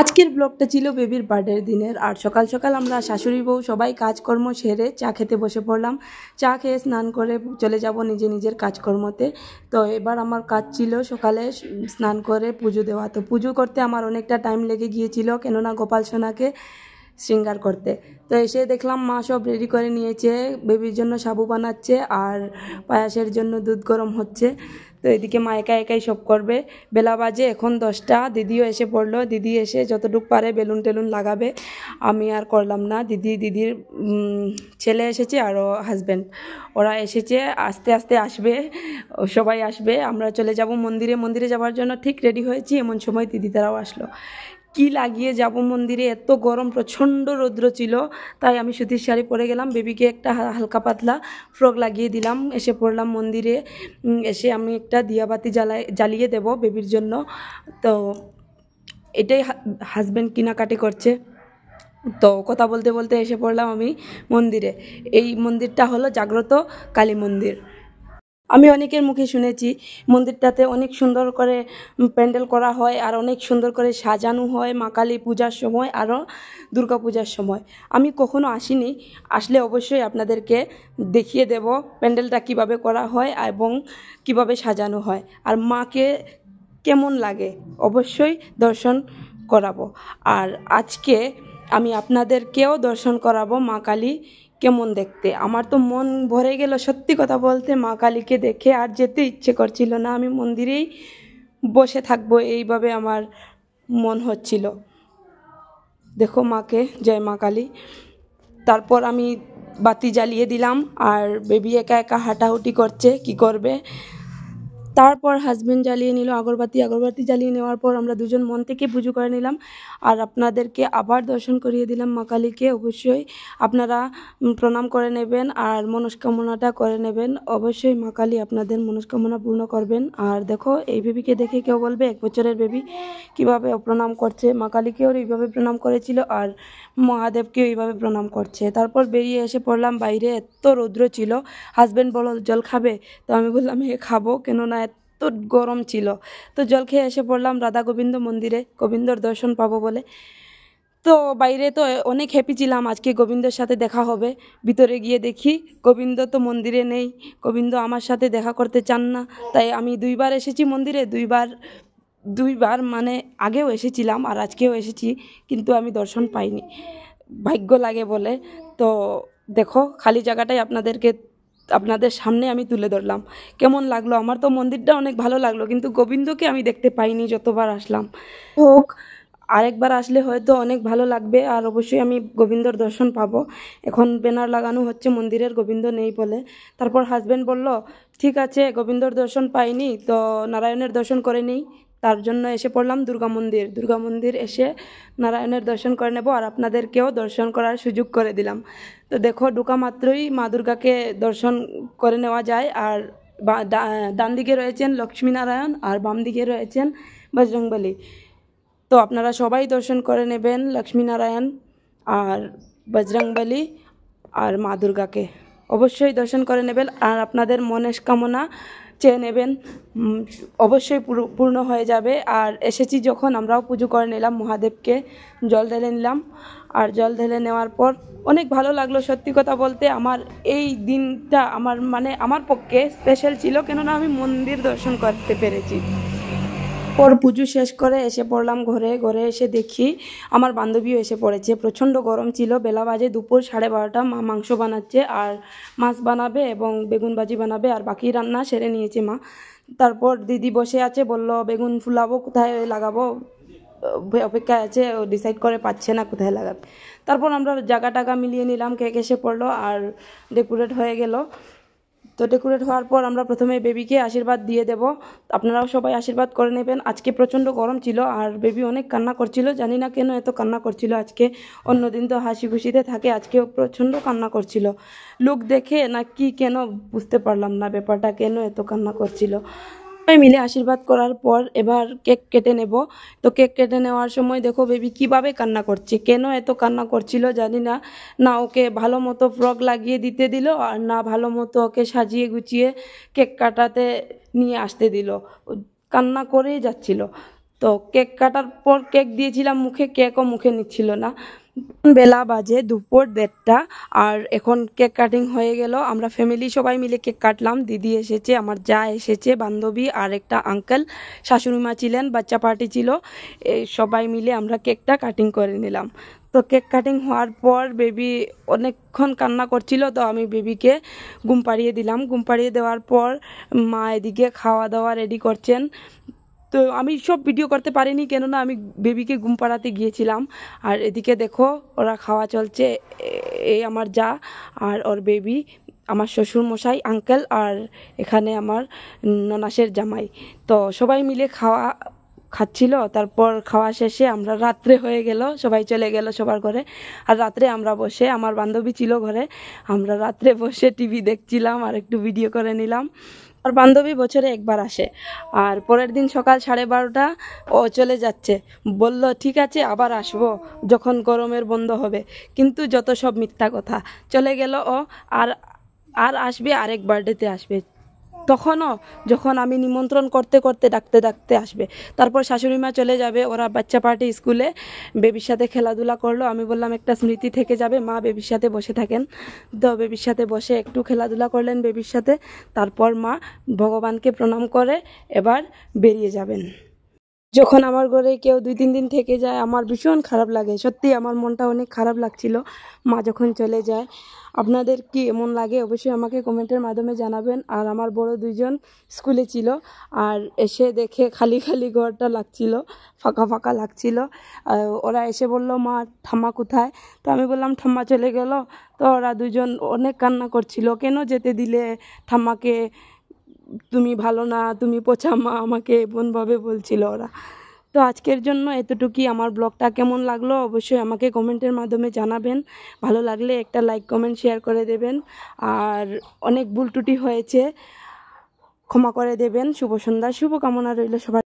আজকের ব্লগটা ছিল বেবির বার্থডের দিনের। আর সকাল সকাল আমরা শাশুড়ি বউ সবাই কাজকর্ম সেরে চা খেতে বসে পড়লাম। চা খেয়ে স্নান করে চলে যাব নিজের কাজকর্মতে। তো এবার আমার কাজ ছিল সকালে স্নান করে পুজো দেওয়া। তো পুজো করতে আমার অনেকটা টাইম লেগে গিয়েছিল, কেননা গোপাল সোনাকে শৃঙ্গার করতে। তো এসে দেখলাম মা সব রেডি করে নিয়েছে, বেবির জন্য সাবু বানাচ্ছে আর পায়াসের জন্য দুধ গরম হচ্ছে। তো এদিকে মা একাই সব করবে। বেলা বাজে এখন 10টা। দিদিও এসে পড়লো। দিদি এসে যতটুকু পারে বেলুন টেলুন লাগাবে। আমি আর করলাম না। দিদির ছেলে এসেছে আর হাজব্যান্ড, ওরা এসেছে। আস্তে আস্তে আসবে, সবাই আসবে। আমরা চলে যাব মন্দিরে যাওয়ার জন্য ঠিক রেডি হয়েছি, এমন সময় দিদি তারাও আসলো। কি লাগিয়ে যাব মন্দিরে, এত গরম, প্রচণ্ড রৌদ্র ছিল। তাই আমি সুতির শাড়ি পরে গেলাম, বেবিকে একটা হালকা পাতলা ফ্রক লাগিয়ে দিলাম। এসে পড়লাম মন্দিরে। এসে আমি একটা দিয়াবাতি জ্বালিয়ে দেব বেবির জন্য। তো এটাই হাজব্যান্ড কেনাকাটি করছে। তো কথা বলতে বলতে এসে পড়লাম আমি মন্দিরে। এই মন্দিরটা হলো জাগ্রত কালী মন্দির। আমি অনেকের মুখে শুনেছি মন্দিরটাতে অনেক সুন্দর করে প্যান্ডেল করা হয় আর অনেক সুন্দর করে সাজানো হয় মা কালী পূজার সময় আরও দুর্গা পূজার সময়। আমি কখনো আসিনি, আসলে অবশ্যই আপনাদেরকে দেখিয়ে দেব প্যান্ডেলটা কিভাবে করা হয় এবং কিভাবে সাজানো হয়, আর মাকে কেমন লাগে অবশ্যই দর্শন করাবো। আর আজকে আমি আপনাদেরকেও দর্শন করাবো মা কালী কেমন দেখতে। আমার তো মন ভরে গেল সত্যি কথা বলতে, মা কালীকে দেখে আর যেতে ইচ্ছে করছিল না। আমি মন্দিরেই বসে থাকবো এইভাবে আমার মন হচ্ছিল। দেখো মাকে, জয় মা কালী। তারপর আমি বাতি জ্বালিয়ে দিলাম আর বেবি একা হাঁটাহুটি করছে, কি করবে। তারপর হাজব্যান্ড জ্বালিয়ে নিল আগরবাতি জ্বালিয়ে নেওয়ার পর আমরা দুজন মন থেকে পুজো করে নিলাম। আর আপনাদেরকে আবার দর্শন করিয়ে দিলাম মা কালীকে। অবশ্যই আপনারা প্রণাম করে নেবেন আর মনস্কামনাটা করে নেবেন। অবশ্যই মা কালী আপনাদের মনস্কামনা পূর্ণ করবেন। আর দেখো এই বেবিকে দেখে কেউ বলবে 1 বছরের বেবি কীভাবে প্রণাম করছে। মা কালীকেও এইভাবে প্রণাম করেছিল আর মহাদেবকেও এইভাবে প্রণাম করছে। তারপর বেরিয়ে এসে পড়লাম বাইরে, এত রৌদ্র ছিল। হাজব্যান্ড বলল জল খাবে, তো আমি বললাম খাবো, কেননা এত গরম ছিল। তো জল খেয়ে এসে পড়লাম রাধা গোবিন্দ মন্দিরে, গোবিন্দর দর্শন পাবো বলে। তো বাইরে তো অনেক হ্যাপি ছিলাম আজকে গোবিন্দর সাথে দেখা হবে। ভিতরে গিয়ে দেখি গোবিন্দ তো মন্দিরে নেই, গোবিন্দ আমার সাথে দেখা করতে চান না। তাই আমি 2বার এসেছি মন্দিরে, দুইবার মানে আগেও এসেছিলাম আর আজকেও এসেছি, কিন্তু আমি দর্শন পাইনি, ভাগ্য লাগে বলে। তো দেখো খালি জায়গাটাই আপনাদের সামনে আমি তুলে ধরলাম। কেমন লাগলো? আমার তো মন্দিরটা অনেক ভালো লাগলো, কিন্তু গোবিন্দকে আমি দেখতে পাইনি যতবার আসলাম। হোক, আরেকবার আসলে হয়তো অনেক ভালো লাগবে আর অবশ্যই আমি গোবিন্দর দর্শন পাবো। এখন ব্যানার লাগানো হচ্ছে মন্দিরের, গোবিন্দ নেই বলে। তারপর হাজব্যান্ড বলল ঠিক আছে, গোবিন্দর দর্শন পাইনি তো নারায়ণের দর্শন করে নিই। তার জন্য এসে পড়লাম দুর্গা মন্দির এসে নারায়ণের দর্শন করে নেব আর আপনাদেরকেও দর্শন করার সুযোগ করে দিলাম। তো দেখো ঢোকা মাত্রই মা দুর্গাকে দর্শন করে নেওয়া যায়। আর ডান দিকে রয়েছেন লক্ষ্মীনারায়ণ আর বাম দিকে রয়েছেন বজরংবলী। তো আপনারা সবাই দর্শন করে নেবেন লক্ষ্মীনারায়ণ আর বজরংবলী আর মা দুর্গাকে অবশ্যই দর্শন করে নেবেন। আর আপনাদের মনস্কামনা চেয়ে নেবেন, অবশ্যই পূর্ণ হয়ে যাবে। আর এসেছি যখন আমরাও পুজো করে নিলাম, মহাদেবকে জল ঢেলে নিলাম। আর জল ঢেলে নেওয়ার পর অনেক ভালো লাগলো সত্যি কথা বলতে। আমার এই দিনটা আমার পক্ষে স্পেশাল ছিল, কেননা আমি মন্দির দর্শন করতে পেরেছি। পর পুজো শেষ করে এসে পড়লাম ঘরে এসে দেখি আমার বান্ধবীও এসে পড়েছে। প্রচণ্ড গরম ছিল, বেলা বাজে দুপুর 12:30। মা মাংস বানাচ্ছে আর মাছ বানাবে এবং বেগুন ভাজি বানাবে আর বাকি রান্না সেরে নিয়েছে মা। তারপর দিদি বসে আছে, বলল বেগুন ফুলাবো, কোথায় লাগাবো অপেক্ষায় আছে, ও ডিসাইড করে পাচ্ছে না কোথায় লাগাবে। তারপর আমরা জায়গা মিলিয়ে নিলাম, কেক এসে পড়লো আর ডেকোরেট হয়ে গেল। তো ডেকোরেট হওয়ার পর আমরা প্রথমে বেবিকে আশীর্বাদ দিয়ে দেব। আপনারাও সবাই আশীর্বাদ করে নেবেন। আজকে প্রচণ্ড গরম ছিল আর বেবি অনেক কান্না করছিল, জানি না কেন এত কান্না করছিল আজকে। অন্যদিন তো হাসি খুশিতে থাকে, আজকেও প্রচণ্ড কান্না করছিল। লোক দেখে না কি কেন বুঝতে পারলাম না ব্যাপারটা, কেন এত কান্না করছিল। সবাই মিলে আশীর্বাদ করার পর এবার কেক কেটে নেব। তো কেক কেটে নেওয়ার সময় দেখো বেবি কিভাবে কান্না করছে, কেন এত কান্না করছিল জানি না। না ওকে ভালো মতো ফ্রক লাগিয়ে দিতে দিল আর না ভালো মতো ওকে সাজিয়ে গুছিয়ে কেক কাটাতে নিয়ে আসতে দিল, কান্না করেই যাচ্ছিল। তো কেক কাটার পর কেক দিয়েছিলাম মুখে, কেকও মুখে নিচ্ছিল না। বেলা বাজে দুপুর 1:30 আর এখন কেক কাটিং হয়ে গেল। আমরা ফ্যামিলি সবাই মিলে কেক কাটলাম। দিদি এসেছে, আমার যা এসেছে, বান্ধবী আর একটা আঙ্কেল, শাশুড়ি মা ছিলেন, বাচ্চা পার্টি ছিল। এই সবাই মিলে আমরা কেকটা কাটিং করে নিলাম। তো কেক কাটিং হওয়ার পর বেবি অনেকক্ষণ কান্না করছিল, তো আমি বেবিকে ঘুম পাড়িয়ে দিলাম। ঘুম পাড়িয়ে দেওয়ার পর মা এদিকে খাওয়া দাওয়া রেডি করছেন। তো আমি সব ভিডিও করতে পারিনি, কেননা আমি বেবিকে ঘুম পাড়াতে গিয়েছিলাম। আর এদিকে দেখো ওরা খাওয়া চলছে, এই আমার যা আর ওর বেবি, আমার শ্বশুর মশাই, আঙ্কেল আর এখানে আমার ননাসের জামাই। তো সবাই মিলে খাচ্ছিল। তারপর খাওয়া শেষে আমরা রাত্রে হয়ে গেল, সবাই চলে গেল সবার ঘরে। আর রাত্রে আমরা বসে, আমার বান্ধবী ছিল ঘরে, আমরা রাত্রে বসে টিভি দেখছিলাম আর একটু ভিডিও করে নিলাম। আর বান্ধবী বছরে একবার আসে। আর পরের দিন সকাল 12:30 ও চলে যাচ্ছে, বলল ঠিক আছে আবার আসবো যখন গরমের বন্ধ হবে। কিন্তু যত সব মিথ্যা কথা, চলে গেল ও। আর আর আসবে আরেক বার্থডেতে আসবে, তখনও যখন আমি নিমন্ত্রণ করতে করতে ডাকতে ডাকতে আসবে। তারপর শাশুড়ি মা চলে যাবে, ওরা বাচ্চা পার্টি স্কুলে বেবির সাথে খেলাধুলা করলো। আমি বললাম একটা স্মৃতি থেকে যাবে, মা বেবির সাথে বসে থাকেন। তো বেবির সাথে বসে একটু খেলাধুলা করলেন বেবির সাথে। তারপর মা ভগবানকে প্রণাম করে এবার বেরিয়ে যাবেন। যখন আমার ঘরে কেউ 2-3 দিন থেকে যায় আমার ভীষণ খারাপ লাগে, সত্যি আমার মনটা অনেক খারাপ লাগছিল মা যখন চলে যায়। আপনাদের কি এমন লাগে অবশ্যই আমাকে কমেন্টের মাধ্যমে জানাবেন। আর আমার বড় 2জন স্কুলে ছিল, আর এসে দেখে খালি খালি ঘরটা লাগছিল, ফাঁকা ফাঁকা লাগছিল। ওরা এসে বলল মা ঠাম্মা কোথায়? তো আমি বললাম ঠাম্মা চলে গেল। তো ওরা 2জন অনেক কান্না করছিল, কেন যেতে দিলে ঠাম্মাকে, তুমি ভালো না, তুমি পচা মা, আমাকে এমনভাবে বলছিল ওরা। তো আজকের জন্য এতটুকুই। আমার ব্লগটা কেমন লাগলো অবশ্যই আমাকে কমেন্টের মাধ্যমে জানাবেন। ভালো লাগলে একটা লাইক কমেন্ট শেয়ার করে দেবেন। আর অনেক ভুল ত্রুটি হয়েছে, ক্ষমা করে দেবেন। শুভ সন্ধ্যা, শুভকামনা রইল সবার।